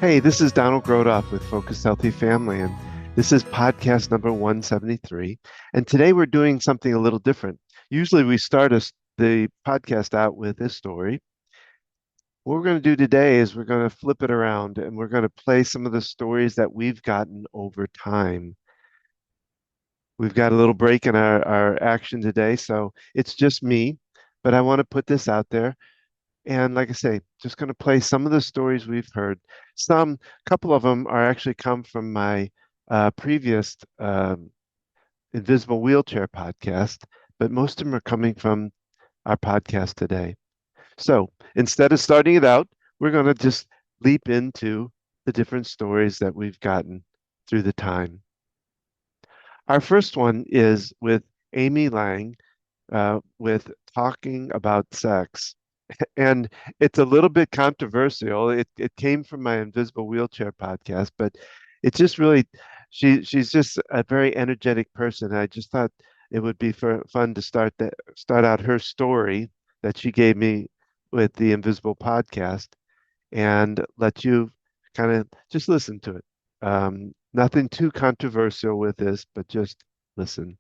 Hey, this is Donald Grodoff with Focused Healthy Family, and this is podcast number 173. And today we're doing something a little different. Usually we start the podcast out with this story. What we're going to do today is we're going to flip it around and we're going to play some of the stories that we've gotten over time. We've got a little break in our action today, so it's just me, but I want to put this out there. And like I say, just going to play some of the stories we've heard. A couple of them are actually come from my previous Invisible Wheelchair podcast, but most of them are coming from our podcast today. So instead of starting it out, we're going to just leap into the different stories that we've gotten through the time. Our first one is with Amy Lang with talking about sex. And it's a little bit controversial. It came from my Invisible Wheelchair podcast, but it just really she's just a very energetic person. I just thought it would be fun to start out her story that she gave me with the Invisible podcast and let you kind of just listen to it. Nothing too controversial with this, but just listen.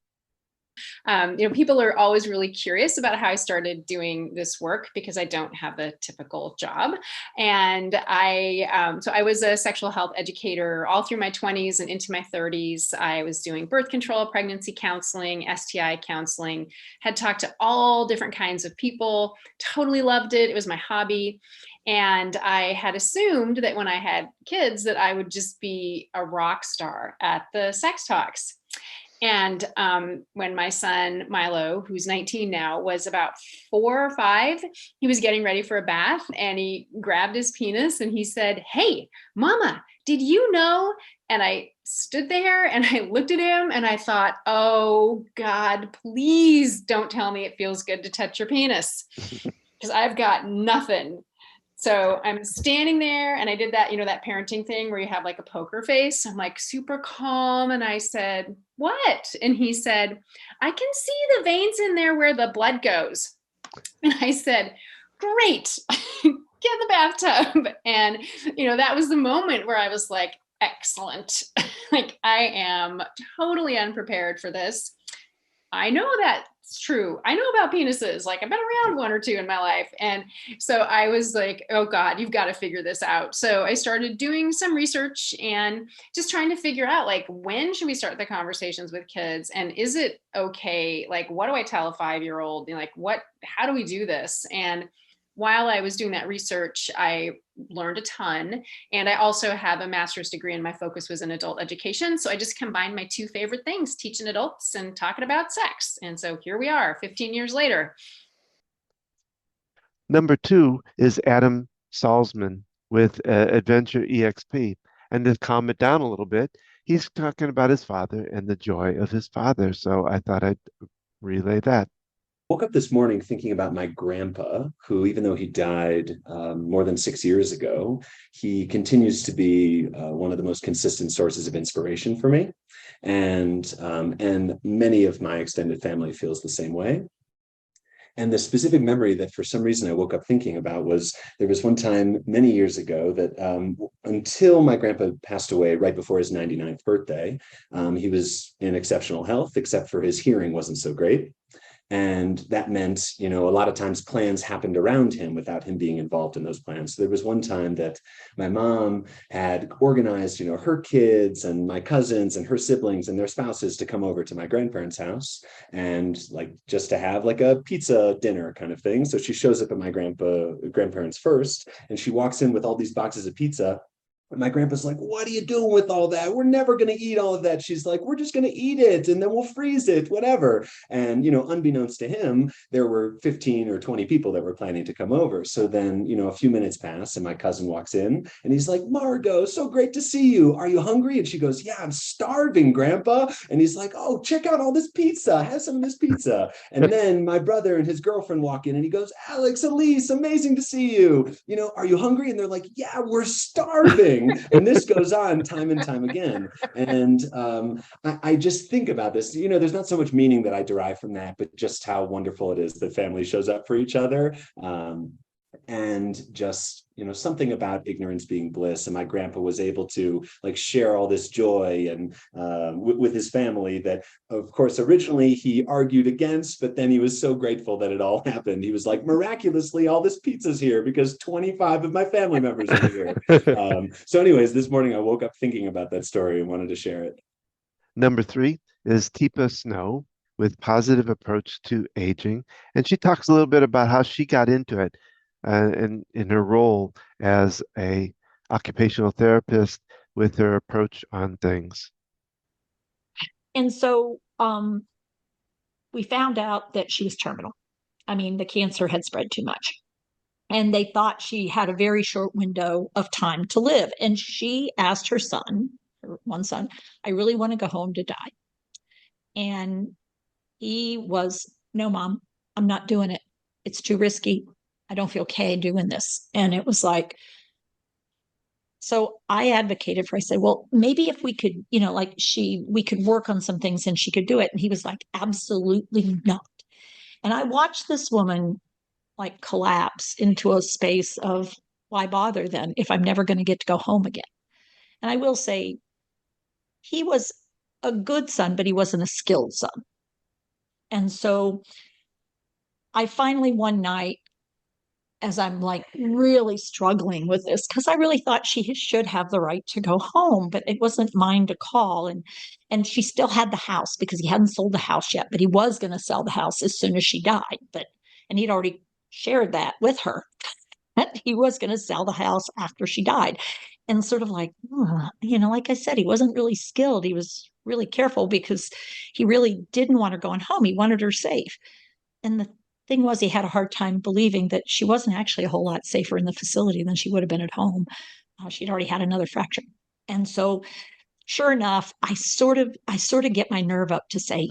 People are always really curious about how I started doing this work because I don't have a typical job. And so I was a sexual health educator all through my 20s and into my 30s. I was doing birth control, pregnancy counseling, STI counseling, had talked to all different kinds of people, totally loved it. It was my hobby. And I had assumed that when I had kids that I would just be a rock star at the sex talks. And when my son, Milo, who's 19 now, was about 4 or 5, he was getting ready for a bath and he grabbed his penis and he said, "Hey, Mama, did you know?" And I stood there and I looked at him and I thought, oh, God, please don't tell me it feels good to touch your penis because I've got nothing. So I'm standing there and I did that, that parenting thing where you have like a poker face. I'm like super calm. And I said, "What?" And he said, "I can see the veins in there where the blood goes." And I said, "Great, get in the bathtub." And, that was the moment where I was like, excellent. Like I am totally unprepared for this. I know that's true. I know about penises. Like I've been around one or two in my life. And so I was like, oh God, you've got to figure this out. So I started doing some research and just trying to figure out like, when should we start the conversations with kids? And is it okay? Like, what do I tell a 5-year-old? Like, how do we do this? And while I was doing that research, I learned a ton. And I also have a master's degree and my focus was in adult education. So I just combined my two favorite things, teaching adults and talking about sex. And so here we are 15 years later. Number 2 is Adam Salzman with Adventure EXP. And to calm it down a little bit, he's talking about his father and the joy of his father. So I thought I'd relay that. Woke up this morning thinking about my grandpa, who, even though he died more than 6 years ago, he continues to be one of the most consistent sources of inspiration for me. And many of my extended family feels the same way. And the specific memory that for some reason I woke up thinking about was there was one time many years ago that until my grandpa passed away right before his 99th birthday, he was in exceptional health, except for his hearing wasn't so great. And that meant, a lot of times plans happened around him without him being involved in those plans. So there was one time that my mom had organized, her kids and my cousins and her siblings and their spouses to come over to my grandparents' house and like just to have like a pizza dinner kind of thing. So she shows up at my grandparents first and she walks in with all these boxes of pizza. And my grandpa's like, "What are you doing with all that? We're never going to eat all of that." She's like, "We're just going to eat it and then we'll freeze it, whatever." And, unbeknownst to him, there were 15 or 20 people that were planning to come over. So then, a few minutes pass and my cousin walks in and he's like, "Margot, so great to see you. Are you hungry?" And she goes, "Yeah, I'm starving, Grandpa." And he's like, "Oh, check out all this pizza. Have some of this pizza." And then my brother and his girlfriend walk in and he goes, "Alex, Elise, amazing to see you. Are you hungry?" And they're like, "Yeah, we're starving." And this goes on time and time again. And I just think about this, there's not so much meaning that I derive from that, but just how wonderful it is that family shows up for each other. and just, something about ignorance being bliss. And my grandpa was able to like share all this joy and with his family that, of course, originally he argued against, but then he was so grateful that it all happened. He was like, miraculously, all this pizza's here because 25 of my family members are here. So anyways, this morning I woke up thinking about that story and wanted to share it. Number 3 is Teepa Snow with Positive Approach to Aging. And she talks a little bit about how she got into it in her role as a occupational therapist with her approach on things. And so we found out that she was terminal. I mean, the cancer had spread too much. And they thought she had a very short window of time to live. And she asked her son, her one son, I really want to go home to die. And he was, no, Mom, I'm not doing it. It's too risky. I don't feel okay doing this. And it was like, so I advocated for, I said, well, maybe if we could, we could work on some things and she could do it. And he was like, absolutely not. And I watched this woman like collapse into a space of why bother then if I'm never going to get to go home again. And I will say he was a good son, but he wasn't a skilled son. And so I finally one night, as I'm like really struggling with this, because I really thought she should have the right to go home, but it wasn't mine to call. And she still had the house because he hadn't sold the house yet, but he was going to sell the house as soon as she died. And he'd already shared that with her. That he was going to sell the house after she died. And sort of like, like I said, he wasn't really skilled. He was really careful because he really didn't want her going home. He wanted her safe. And the thing was, he had a hard time believing that she wasn't actually a whole lot safer in the facility than she would have been at home. She'd already had another fracture. And so sure enough, I sort of get my nerve up to say,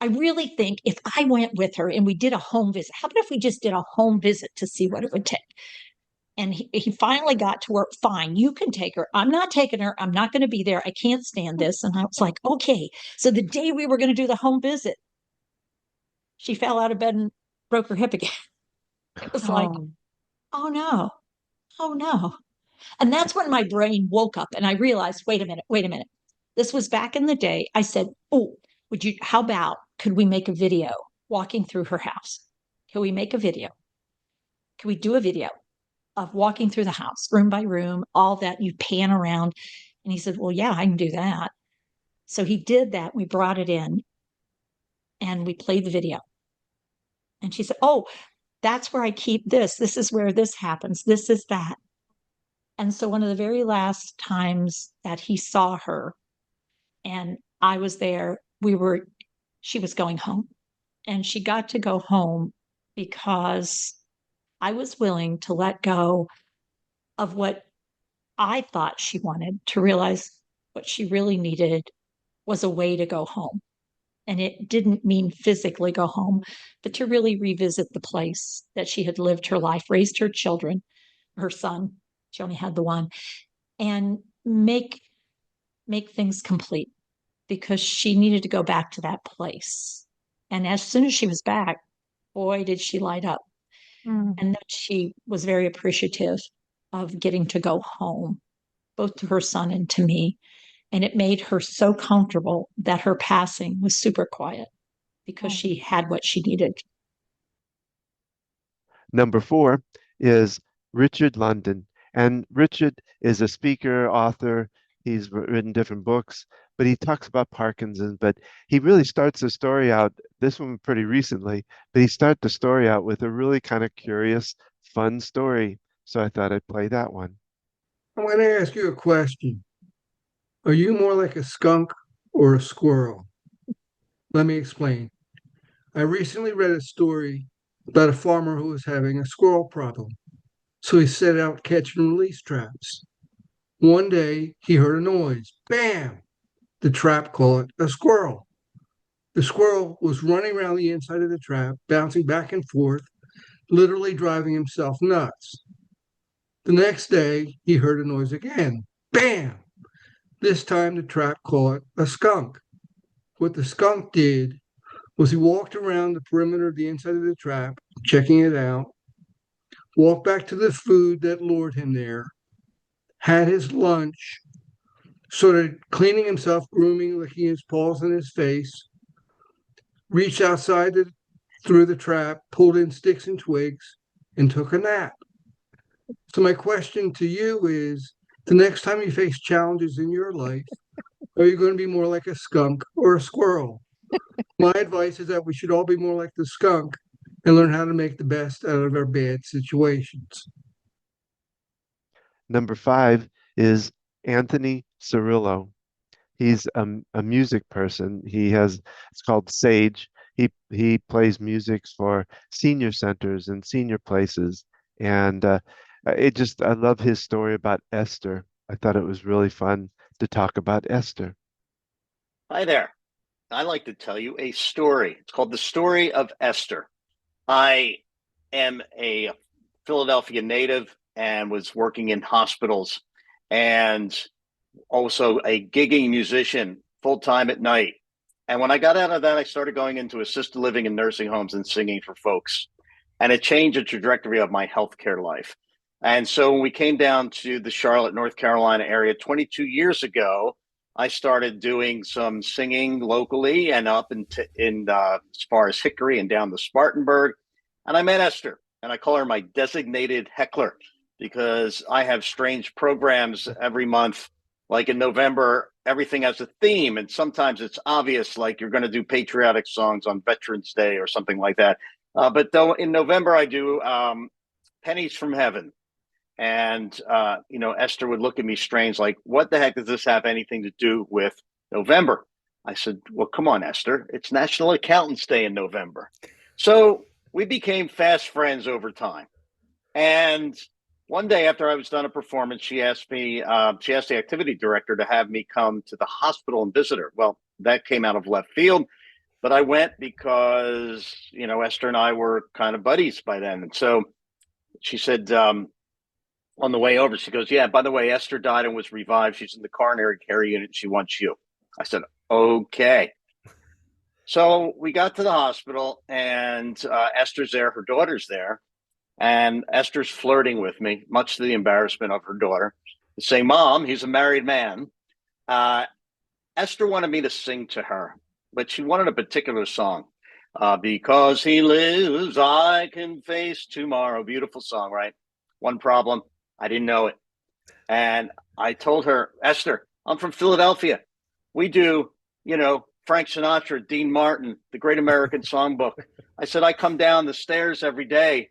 I really think if I went with her and we did a home visit, how about if we just did a home visit to see what it would take? And he finally got to work. Fine, you can take her. I'm not taking her. I'm not going to be there. I can't stand this. And I was like, okay. So the day we were going to do the home visit, she fell out of bed and broke her hip again. It was like, oh no, oh no. And that's when my brain woke up and I realized, wait a minute. This was back in the day. I said, oh, how about, could we make a video walking through her house? Can we make a video? Can we do a video of walking through the house, room by room, all that, you pan around? And he said, well, yeah, I can do that. So he did that. We brought it in and we played the video. And she said, oh, that's where I keep this. This is where this happens. This is that. And so one of the very last times that he saw her and I was there, she was going home. And she got to go home because I was willing to let go of what I thought she wanted, to realize what she really needed was a way to go home. And it didn't mean physically go home, but to really revisit the place that she had lived her life, raised her children, her son, she only had the one, and make things complete, because she needed to go back to that place. And as soon as she was back, boy, did she light up. And then she was very appreciative of getting to go home, both to her son and to me. And it made her so comfortable that her passing was super quiet because she had what she needed. Number 4 is Richard London. And Richard is a speaker, author. He's written different books, but he talks about Parkinson's. But he really starts the story out, this one pretty recently, but he starts the story out with a really kind of curious, fun story. So I thought I'd play that one. I want to ask you a question. Are you more like a skunk or a squirrel? Let me explain. I recently read a story about a farmer who was having a squirrel problem. So he set out catch and release traps. One day he heard a noise. Bam! The trap caught a squirrel. The squirrel was running around the inside of the trap, bouncing back and forth, literally driving himself nuts. The next day he heard a noise again. Bam! This time the trap caught a skunk. What the skunk did was he walked around the perimeter of the inside of the trap, checking it out, walked back to the food that lured him there, had his lunch, started cleaning himself, grooming, licking his paws and his face, reached outside through the trap, pulled in sticks and twigs, and took a nap. So, my question to you is, the next time you face challenges in your life, are you going to be more like a skunk or a squirrel? My advice is that we should all be more like the skunk and learn how to make the best out of our bad situations. Number 5 is Anthony Cirillo. He's a music person. It's called Sage. He plays music for senior centers and senior places. And I love his story about Esther. I thought it was really fun to talk about Esther. Hi there. I'd like to tell you a story. It's called The Story of Esther. I am a Philadelphia native and was working in hospitals and also a gigging musician full-time at night. And when I got out of that, I started going into assisted living and nursing homes and singing for folks. And it changed the trajectory of my healthcare life. And so when we came down to the Charlotte, North Carolina area 22 years ago, I started doing some singing locally and up in as far as Hickory and down to Spartanburg. And I met Esther, and I call her my designated heckler because I have strange programs every month. Like in November, everything has a theme, and sometimes it's obvious, like you're going to do patriotic songs on Veterans Day or something like that. But though in November, I do Pennies from Heaven. And, Esther would look at me strange, like, what the heck does this have anything to do with November? I said, well, come on, Esther. It's National Accountants Day in November. So we became fast friends over time. And one day after I was done a performance, she asked the activity director to have me come to the hospital and visit her. Well, that came out of left field, but I went because, Esther and I were kind of buddies by then. And so she said, on the way over, she goes, yeah, by the way, Esther died and was revived. She's in the coronary care unit. She wants you. I said, okay. So we got to the hospital and Esther's there. Her daughter's there. And Esther's flirting with me, much to the embarrassment of her daughter. Say, Mom, he's a married man. Esther wanted me to sing to her, but she wanted a particular song. Because he lives, I can face tomorrow. Beautiful song, right? One problem, I didn't know it. And I told her, Esther, I'm from Philadelphia. We do, Frank Sinatra, Dean Martin, the Great American Songbook. I said, I come down the stairs every day,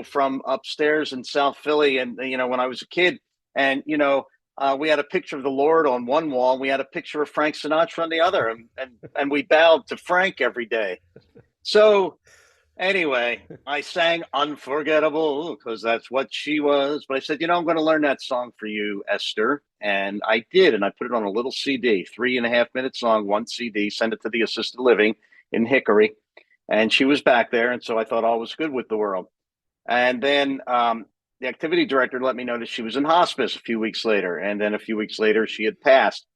from upstairs in South Philly. And, when I was a kid and, we had a picture of the Lord on one wall. And we had a picture of Frank Sinatra on the other. And we bowed to Frank every day. So anyway, I sang Unforgettable because that's what she was. But I said, I'm going to learn that song for you, Esther. And I did. And I put it on a little CD, 3.5-minute song, one CD, send it to the assisted living in Hickory. And she was back there. And so I thought all was good with the world. And then the activity director let me know that she was in hospice a few weeks later. And then a few weeks later, she had passed.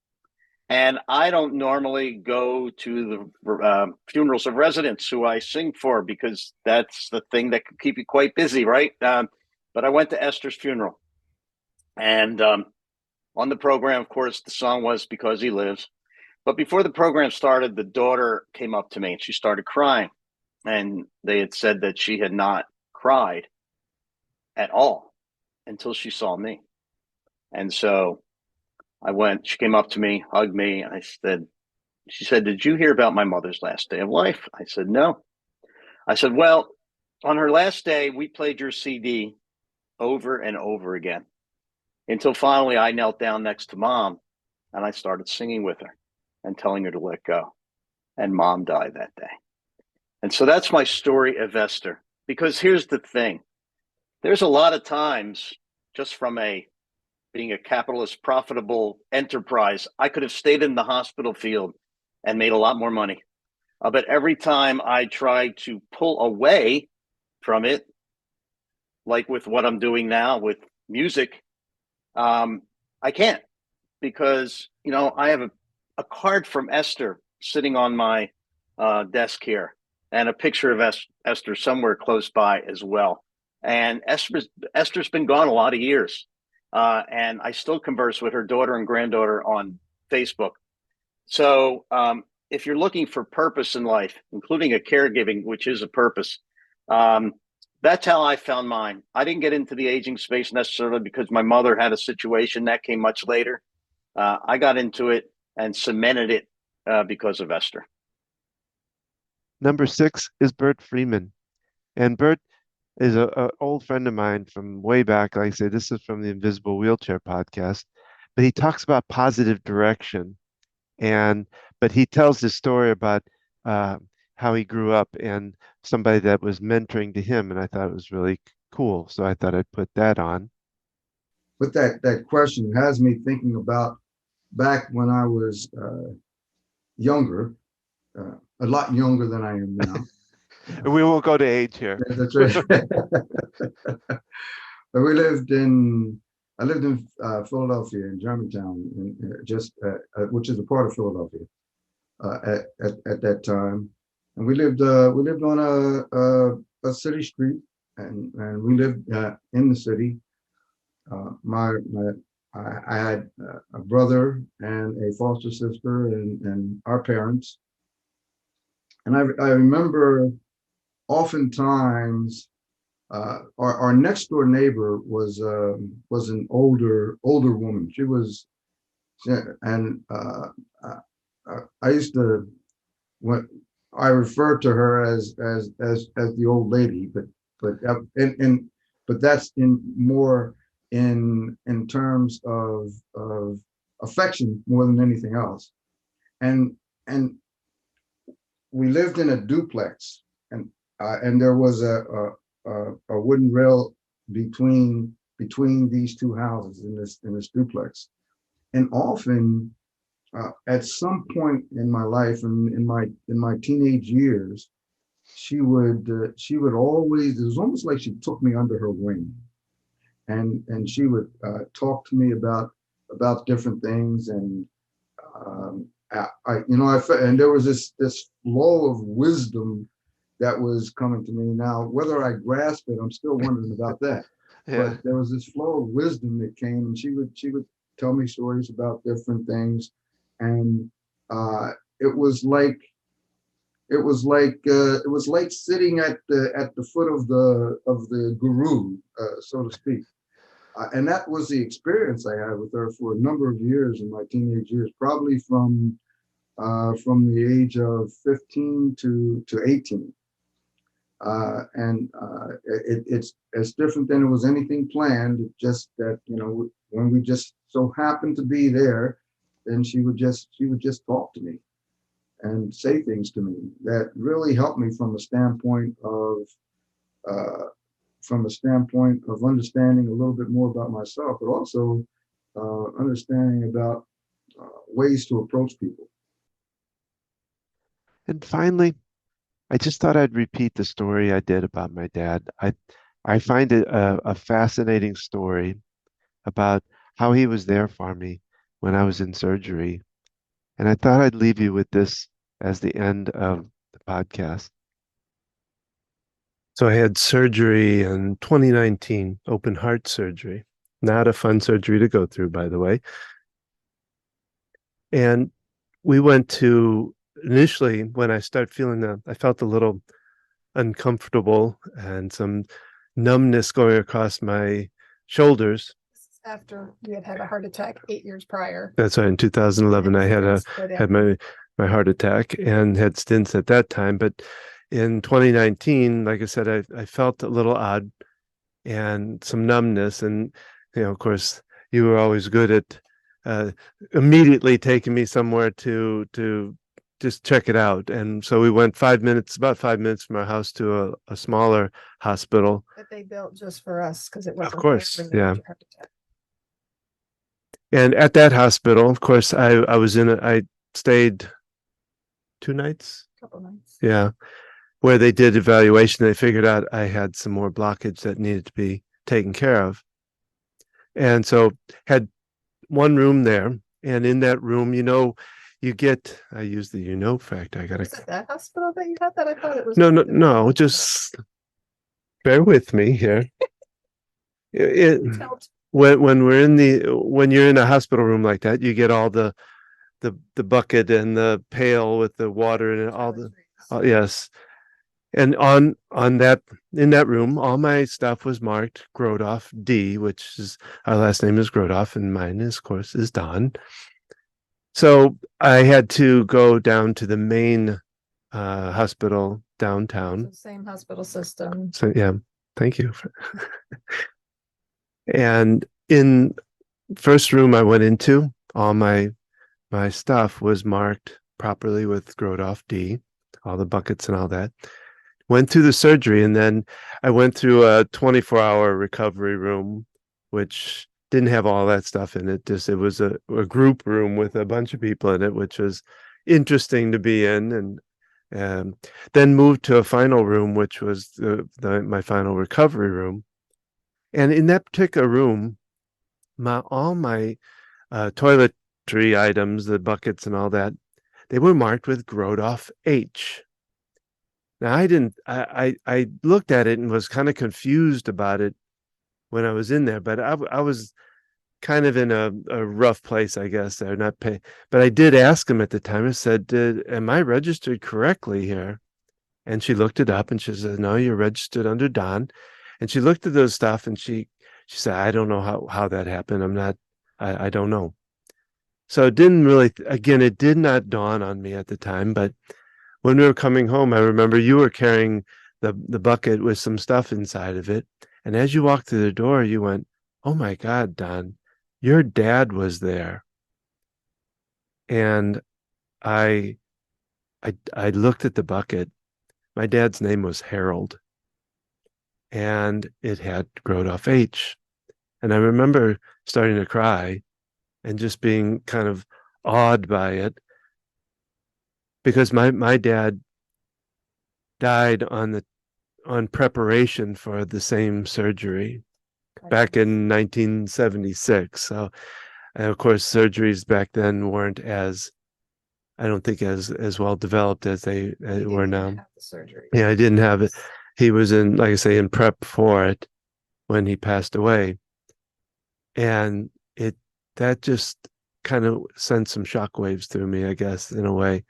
And I don't normally go to the funerals of residents who I sing for because that's the thing that can keep you quite busy, right? But I went to Esther's funeral. And on the program, of course, the song was Because He Lives. But before the program started, the daughter came up to me and she started crying. And they had said that she had not cried at all until she saw me. And so she came up to me, hugged me. She said, did you hear about my mother's last day of life? I said, no. I said, well, on her last day, we played your CD over and over again until finally I knelt down next to Mom and I started singing with her and telling her to let go. And Mom died that day. And so that's my story of Esther, because here's the thing. There's a lot of times just from being a capitalist, profitable enterprise, I could have stayed in the hospital field and made a lot more money. But every time I try to pull away from it, like with what I'm doing now with music, I can't because, I have a card from Esther sitting on my desk here and a picture of Esther somewhere close by as well. And Esther's been gone a lot of years. And I still converse with her daughter and granddaughter on Facebook. So if you're looking for purpose in life, including a caregiving, which is a purpose, that's how I found mine. I didn't get into the aging space necessarily because my mother had a situation that came much later. I got into it and cemented it because of Esther. Number 6 is Bert Freeman. And Bert is an old friend of mine from way back. Like I say, this is from the Invisible Wheelchair podcast, but he talks about positive direction. But he tells this story about how he grew up and somebody that was mentoring to him, and I thought it was really cool. So I thought I'd put that on. But that question has me thinking about back when I was younger, a lot younger than I am now. We won't go to age here. That's right. But I lived in Philadelphia, in Germantown, which is a part of Philadelphia at that time. And we lived on a city street, and we lived in the city. I had a brother and a foster sister and our parents. And I remember oftentimes our next door neighbor was an older woman. I used to, when I referred to her as the old lady, but that's more in terms of affection more than anything else. And we lived in a duplex, and there was a wooden rail between these two houses in this duplex. And often, at some point in my life, and in my teenage years, she would always, it was almost like she took me under her wing, and she would talk to me about different things, and and there was this flow of wisdom that was coming to me. Now, whether I grasped it, I'm still wondering about that. Yeah. But there was this flow of wisdom that came, and she would tell me stories about different things, and it was like sitting at the foot of the guru, so to speak. And that was the experience I had with her for a number of years in my teenage years, probably from the age of 15 to 18. It's different than it was anything planned. It's just that, when we just so happened to be there, then she would just talk to me and say things to me that really helped me from a standpoint of understanding a little bit more about myself, but also understanding about ways to approach people. And finally, I just thought I'd repeat the story I did about my dad. I find it a fascinating story about how he was there for me when I was in surgery. And I thought I'd leave you with this as the end of the podcast. So I had surgery in 2019, open heart surgery. Not a fun surgery to go through, by the way. And we went to, initially, when I started feeling that, I felt a little uncomfortable and some numbness going across my shoulders. After you had a heart attack 8 years prior. That's right. In 2011, I had my heart attack and had stints at that time. But in 2019, like I said, I felt a little odd and some numbness. And, of course, you were always good at immediately taking me somewhere to just check it out. And so we went about 5 minutes from our house to a smaller hospital. That they built just for us because it wasn't. Of course, there when you yeah. had your heart attack. And at that hospital, of course, I stayed 2 nights. Couple nights. Yeah. Where they did evaluation. They figured out I had some more blockage that needed to be taken care of. And so had one room there. And in that room, you get, I use the fact. Was it that hospital that you had that? I thought it was. No, just bear with me here. When we're in when you're in a hospital room like that, you get all the bucket and the pail with the water and all the yes. And on that in that room, all my stuff was marked Grodoff D, which is our last name is Grodoff, and mine is, of course, is Don. So I had to go down to the main hospital downtown. Same hospital system. So yeah, thank you. And in first room I went into, all my stuff was marked properly with Grodoff D, all the buckets and all that. Went through the surgery, and then I went through a 24-hour recovery room, which didn't have all that stuff in it. Just it was a group room with a bunch of people in it, which was interesting to be in. And then moved to a final room, which was my final recovery room. And in that particular room, all my toiletry items, the buckets and all that, they were marked with Grodoff H. Now I looked at it and was kind of confused about it when I was in there, but I was kind of in a rough place, I guess. They're not pay, but I did ask him at the time. I said, "Am I registered correctly here?" And she looked it up and she said, "No, you're registered under Don." And she looked at those stuff and she said, "I don't know how that happened. I don't know." So it didn't really, again, it did not dawn on me at the time, but when we were coming home, I remember you were carrying the bucket with some stuff inside of it. And as you walked through the door, you went, "Oh my God, Don, your dad was there." And I I looked at the bucket. My dad's name was Harold, and it had Grodoff H. And I remember starting to cry and just being kind of awed by it, because my dad died on preparation for the same surgery back in 1976. So, and of course, surgeries back then weren't I don't think as well developed as they were now. Yeah, I didn't have it. He was in, like I say, in prep for it when he passed away. And that just kind of sent some shockwaves through me, I guess, in a way,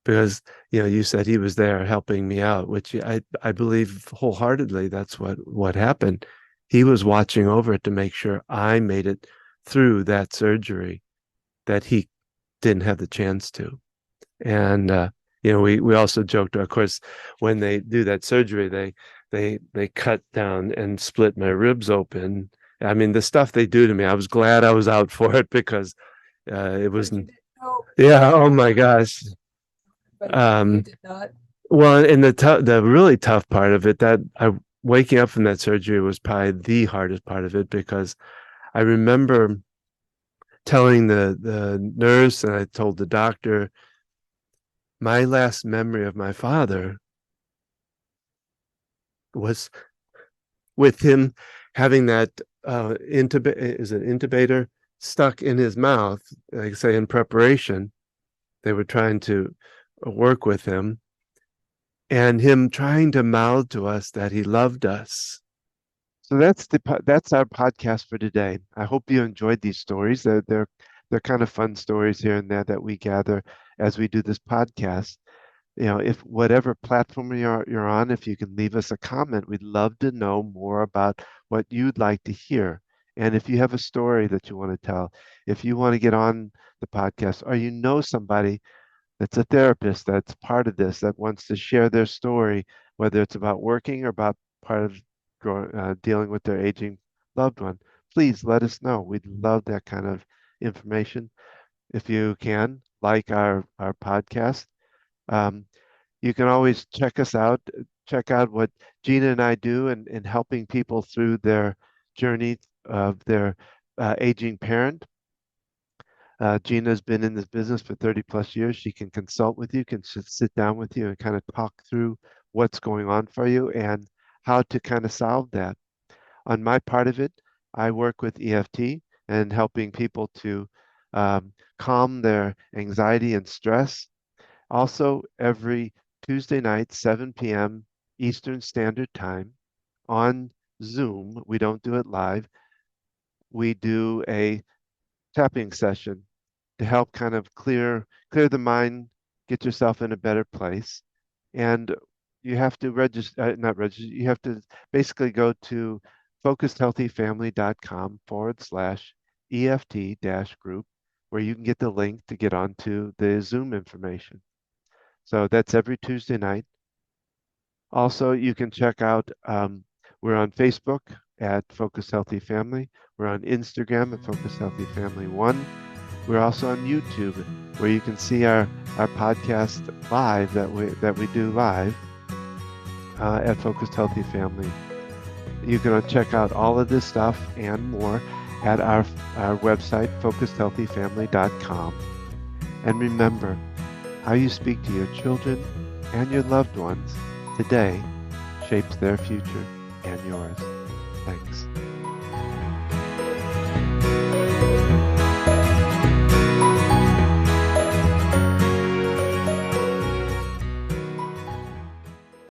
because you said he was there helping me out, which I believe wholeheartedly that's what happened. He was watching over it to make sure I made it through that surgery that he didn't have the chance to. And we also joked, of course, when they do that surgery, they cut down and split my ribs open. I mean, the stuff they do to me, I was glad I was out for it, because it wasn't. Yeah. Oh my gosh. Well, and the really tough part of it, that waking up from that surgery was probably the hardest part of it, because I remember telling the nurse, and I told the doctor, my last memory of my father was with him having that intubator stuck in his mouth, like I say, in preparation. They were trying to work with him, and him trying to mouth to us that he loved us. So that's our podcast for today. I hope you enjoyed these stories. They're kind of fun stories here and there that we gather as we do this podcast. If whatever platform you're on, if you can leave us a comment, we'd love to know more about what you'd like to hear. And if you have a story that you want to tell, if you want to get on the podcast, or somebody that's a therapist that's part of this, that wants to share their story, whether it's about working or about part of dealing with their aging loved one, please let us know. We'd love that kind of information. If you can, like our podcast, you can always check us out, check out what Gina and I do in helping people through their journey of their aging parent. Gina's been in this business for 30 plus years. She can consult with you, can sit down with you and kind of talk through what's going on for you and how to kind of solve that. On my part of it, I work with EFT and helping people to calm their anxiety and stress. Also, every Tuesday night, 7 p.m. Eastern Standard Time, on Zoom, we don't do it live. We do a tapping session to help kind of clear the mind, get yourself in a better place. And you have to register, not register, you have to basically go to focusedhealthyfamily.com/EFT-group, where you can get the link to get onto the Zoom information. So that's every Tuesday night. Also, you can check out, we're on Facebook at Focus Healthy Family. We're on Instagram at Focus Healthy Family 1. We're also on YouTube, where you can see our podcast live that we do live at Focused Healthy Family. You can check out all of this stuff and more at our website, focusedhealthyfamily.com. And remember, how you speak to your children and your loved ones today shapes their future and yours. Thanks.